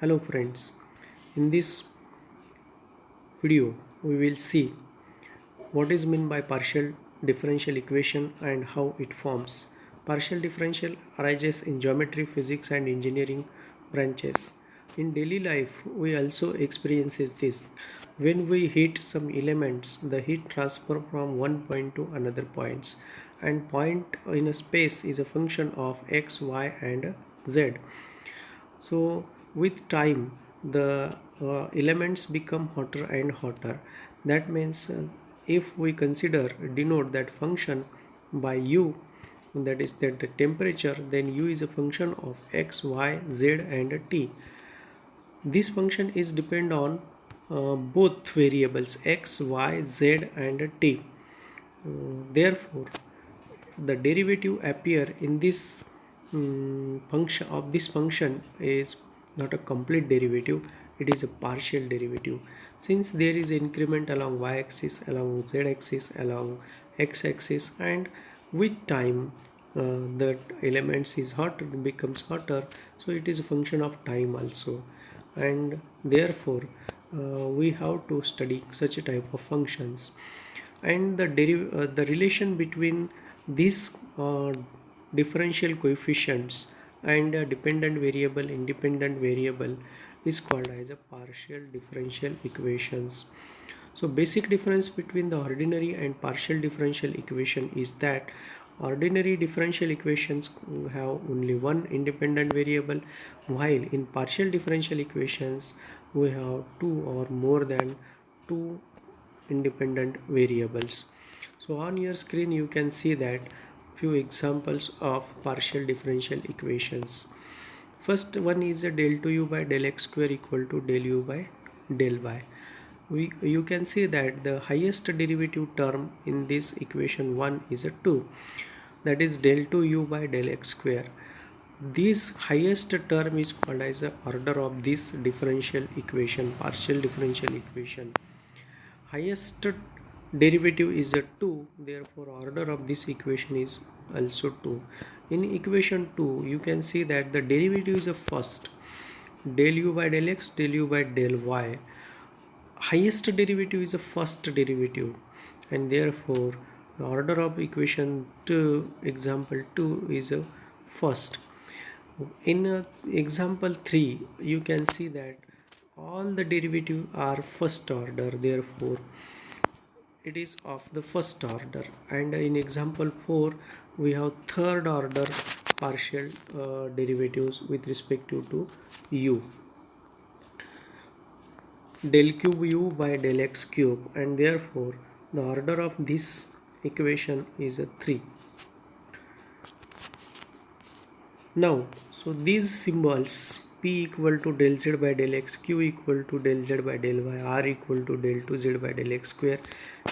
Hello friends, in this video we will see what is meant by partial differential equation and how it forms. Partial differential arises in geometry, physics and engineering branches. In daily life we also experiences this. When we heat some elements, the heat transfer from one point to another points, and point in a space is a function of x, y and z. So with time the elements become hotter and hotter. That means if we consider denote that function by u, that is that the temperature, then u is a function of x, y, z and t. This function is depend on both variables x, y, z and t. Therefore the derivative appear in this function of this function is not a complete derivative, it is a partial derivative, since there is increment along y-axis, along z-axis, along x-axis, and with time the elements is hot, becomes hotter, so it is a function of time also. And therefore we have to study such a type of functions. And the relation between these differential coefficients and a dependent variable, independent variable, is called as a partial differential equations. So basic difference between the ordinary and partial differential equation is that ordinary differential equations have only one independent variable, while in partial differential equations we have two or more than two independent variables. So on your screen you can see that few examples of partial differential equations. First one is a del 2u by del x square equal to del u by del y. You can see that the highest derivative term in this equation 1 is a 2, that is del 2u by del x square. This highest term is called as the order of this differential equation, partial differential equation. Highest derivative is a 2, therefore order of this equation is also 2. In equation 2 you can see that the derivative is a first, del u by del x, del u by del y. Highest derivative is a first derivative, and therefore the order of equation 2, example 2, is a first. In example 3 you can see that all the derivative are first order, therefore it is of the first order. And in example 4 we have third order partial derivatives with respect to u, del cube u by del x cube, and therefore the order of this equation is a 3. Now, so these symbols p equal to del z by del x, q equal to del z by del y, r equal to del 2z by del x square,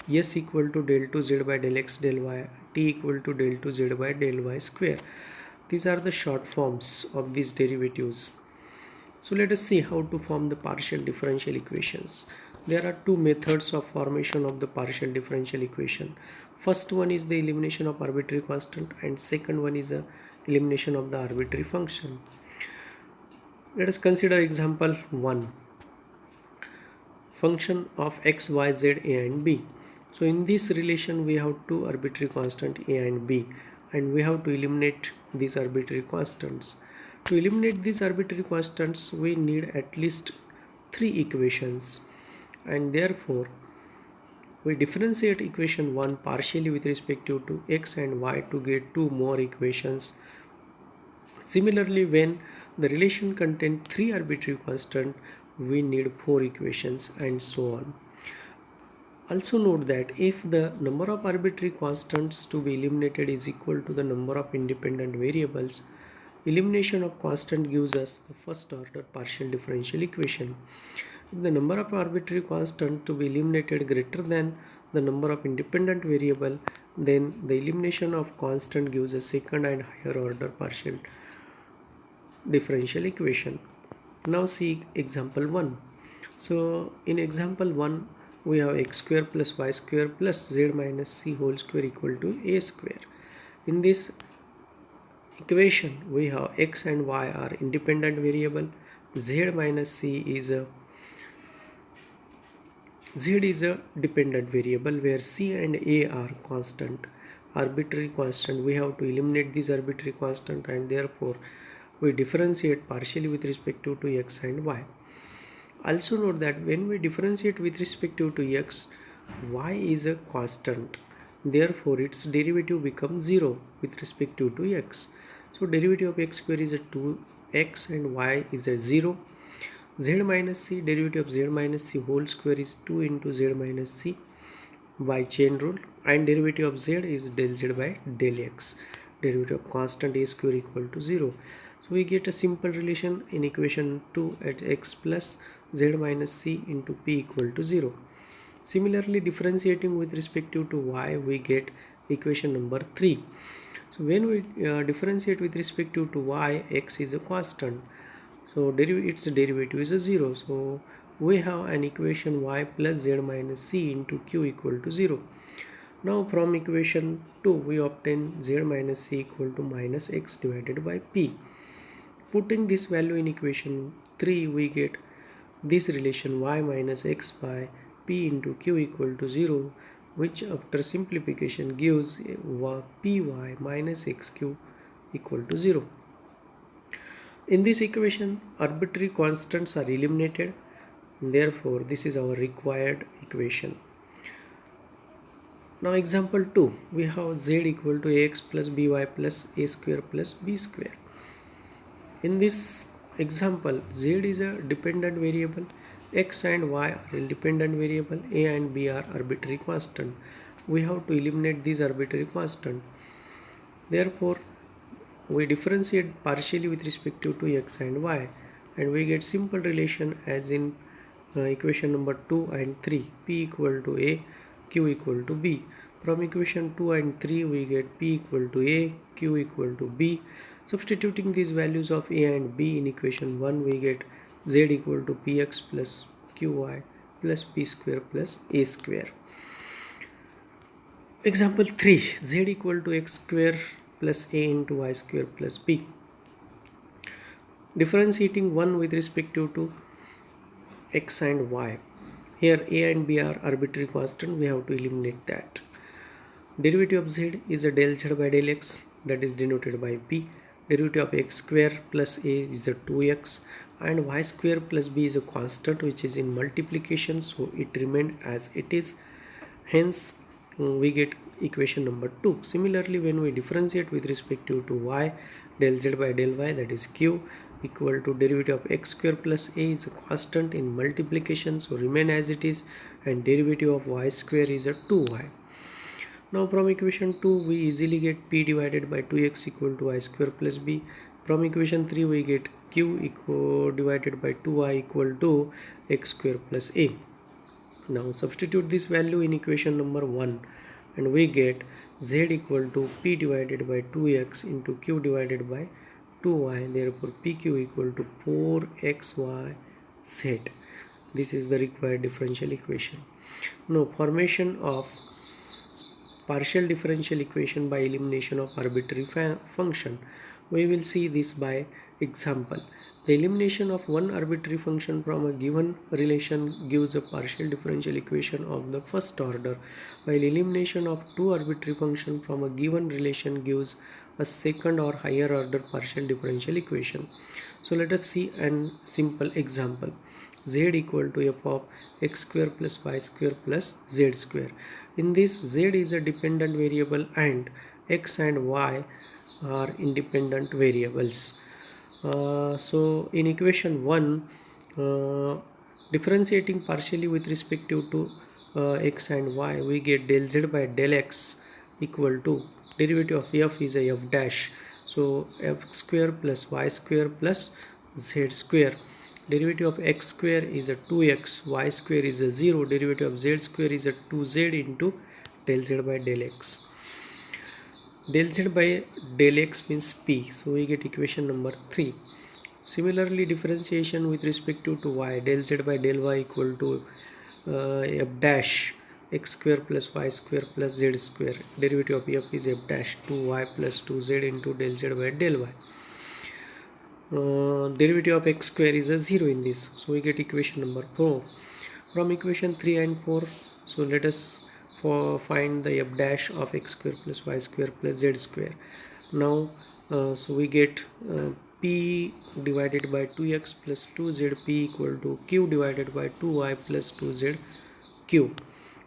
s equal to del 2z by del x del y, t equal to del 2z by del y square. These are the short forms of these derivatives. So let us see how to form the partial differential equations. There are two methods of formation of the partial differential equation. First one is the elimination of arbitrary constant, and second one is a elimination of the arbitrary function. Let us consider example 1. Function of x, y, z, a and b. So in this relation we have two arbitrary constant a and b, and we have to eliminate these arbitrary constants. To eliminate these arbitrary constants we need at least 3 equations, and therefore we differentiate equation 1 partially with respect to x and y to get 2 more equations. Similarly, when the relation contains 3 arbitrary constants, we need 4 equations, and so on. Also note that if the number of arbitrary constants to be eliminated is equal to the number of independent variables, elimination of constant gives us the first order partial differential equation. If the number of arbitrary constant to be eliminated greater than the number of independent variable, then the elimination of constant gives a second and higher order partial differential equation. Now see example 1. So in example 1 we have x square plus y square plus z minus c whole square equal to a square. In this equation we have x and y are independent variable, z minus c is a dependent variable where c and a are constant, arbitrary constant. We have to eliminate this arbitrary constant, and therefore we differentiate partially with respect to x and y. Also note that when we differentiate with respect to x, y is a constant. Therefore, its derivative becomes 0 with respect to x. So derivative of x square is a 2x and y is a 0. Z minus c, derivative of z minus c whole square is 2 into z minus c by chain rule, and derivative of z is del z by del x. Derivative of constant a square equal to 0. So we get a simple relation in equation 2 at x plus z minus c into p equal to 0. Similarly, differentiating with respect to y, we get equation number 3. So when we differentiate with respect to y, x is a constant. So its derivative is a 0. So we have an equation y plus z minus c into q equal to 0. Now from equation 2 we obtain z minus c equal to minus x divided by p. Putting this value in equation 3, we get this relation y minus x by p into q equal to 0, which after simplification gives py minus xq equal to 0. In this equation, arbitrary constants are eliminated. Therefore, this is our required equation. Now example 2, we have z equal to ax plus by plus a square plus b square. In this example, z is a dependent variable, x and y are independent variable, a and b are arbitrary constant. We have to eliminate these arbitrary constant. Therefore, we differentiate partially with respect to x and y, and we get simple relation as in equation number 2 and 3, p equal to a, q equal to b. From equation 2 and 3 we get p equal to a, q equal to b. Substituting these values of a and b in equation 1, we get z equal to px plus qy plus p square plus a square. Example 3, z equal to x square plus a into y square plus b. Differentiating 1 with respect to x and y. Here a and b are arbitrary constant, we have to eliminate that. Derivative of z is a del z by del x, that is denoted by p. Derivative of x square plus a is a 2x, and y square plus b is a constant which is in multiplication, so it remained as it is. Hence we get equation number 2. Similarly, when we differentiate with respect to y, del z by del y, that is q, equal to derivative of x square plus a is a constant in multiplication, so remain as it is, and derivative of y square is a 2y. Now from equation 2 we easily get p divided by 2x equal to y square plus b. From equation 3 we get q divided by 2y equal to x square plus a. Now substitute this value in equation number 1, and we get z equal to p divided by 2x into q divided by 2y. Therefore pq equal to 4xyz. This is the required differential equation. Now formation of partial differential equation by elimination of arbitrary function. We will see this by example. The elimination of one arbitrary function from a given relation gives a partial differential equation of the first order, while elimination of two arbitrary functions from a given relation gives a second or higher order partial differential equation. So let us see a simple example. Z equal to f of x square plus y square plus z square. In this, z is a dependent variable and x and y are independent variables. So in equation 1, differentiating partially with respect to x and y, we get del z by del x equal to derivative of f is a f dash. So f square plus y square plus z square. Derivative of x square is a 2x, y square is a 0, derivative of z square is a 2z into del z by del x. Del z by del x means p, so we get equation number 3. Similarly, differentiation with respect to y, del z by del y equal to f dash x square plus y square plus z square. Derivative of f is f dash 2y plus 2z into del z by del y. derivative of x square is a 0 in this, so we get equation number 4. From equation 3 and 4, so let us find the f dash of x square plus y square plus z square. Now so we get p divided by 2x plus 2z p equal to q divided by 2y plus 2z q.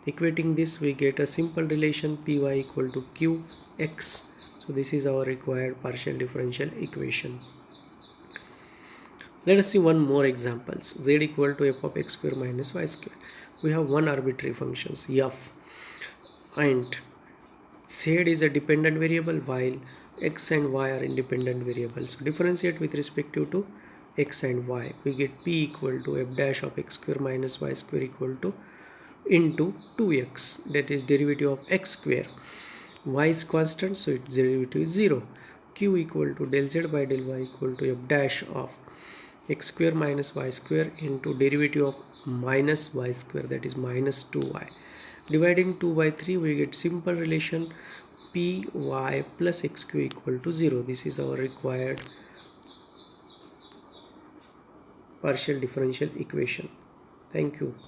Equating this, we get a simple relation py equal to qx. So this is our required partial differential equation. Let us see one more examples. Z equal to f of x square minus y square. We have one arbitrary functions f, and z is a dependent variable while x and y are independent variables. So differentiate with respect to x and y. We get p equal to f dash of x square minus y square equal to into 2x, that is derivative of x square. Y is constant, so its derivative is 0. Q equal to del z by del y equal to f dash of x square minus y square into derivative of minus y square, that is minus 2y. Dividing 2 by 3, we get simple relation py plus xq equal to 0. This is our required partial differential equation. Thank you.